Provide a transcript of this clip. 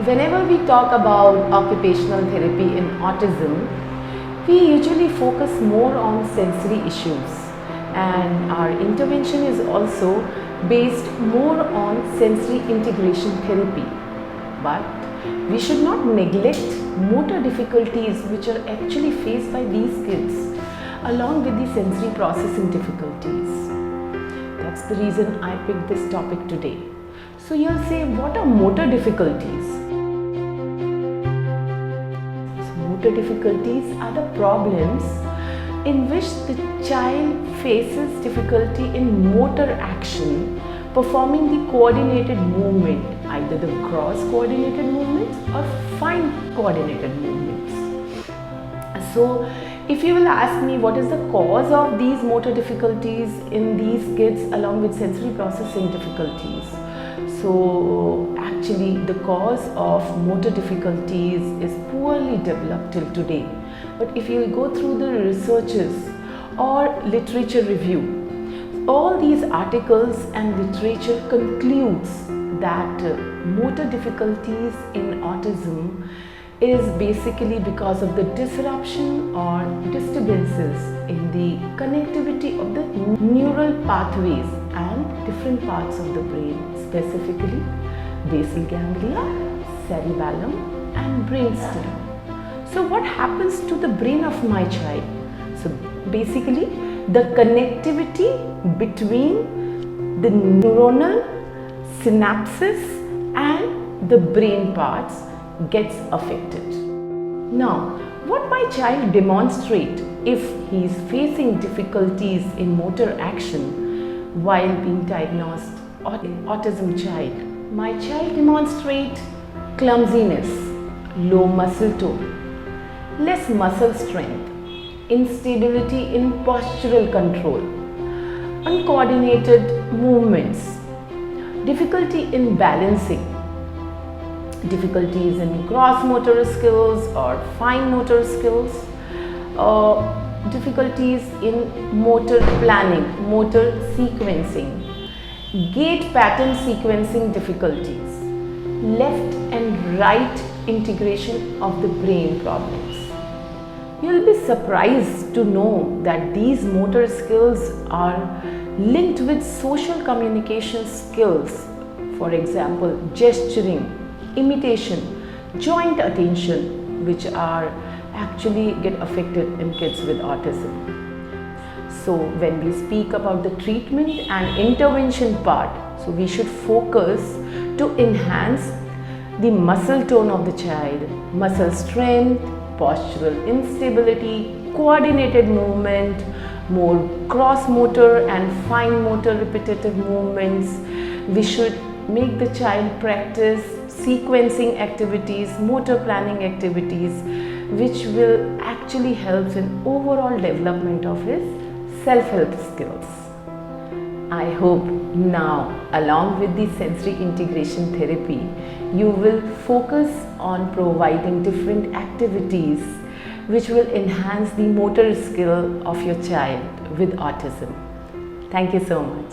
Whenever we talk about occupational therapy in autism, we usually focus more on sensory issues, and our intervention is also based more on sensory integration therapy. But we should not neglect motor difficulties which are actually faced by these kids along with the sensory processing difficulties. That's the reason I picked this topic today. So you'll say, what are motor difficulties? Motor difficulties are the problems in which the child faces difficulty in motor action, performing the coordinated movement, either the cross coordinated movements or fine coordinated movements. So if you will ask me what is the cause of these motor difficulties in these kids along with sensory processing difficulties, so actually the cause of motor difficulties is poorly developed till today. But if you go through the researches or literature review, all these articles and literature concludes that motor difficulties in autism is basically because of the disruption or disturbances in the connectivity of the neural pathways and different parts of the brain, specifically basal ganglia, cerebellum and brainstem. So what happens to the brain of my child? So basically the connectivity between the neuronal synapses and the brain parts gets affected. Now, what my child demonstrate if he is facing difficulties in motor action while being diagnosed autism child? My child demonstrate clumsiness, low muscle tone, less muscle strength, instability in postural control, uncoordinated movements, difficulty in balancing, difficulties in gross motor skills or fine motor skills, difficulties in motor planning, motor sequencing, gait pattern sequencing difficulties, left and right integration of the brain problems. You'll be surprised to know that these motor skills are linked with social communication skills, for example, gesturing, imitation, joint attention, which are actually get affected in kids with autism. So when we speak about the treatment and intervention part, so we should focus to enhance the muscle tone of the child, muscle strength, postural instability, coordinated movement, more cross motor and fine motor repetitive movements. We should make the child practice sequencing activities, motor planning activities, which will actually help in overall development of his self-help skills. I hope now, along with the sensory integration therapy, you will focus on providing different activities which will enhance the motor skill of your child with autism. Thank you so much.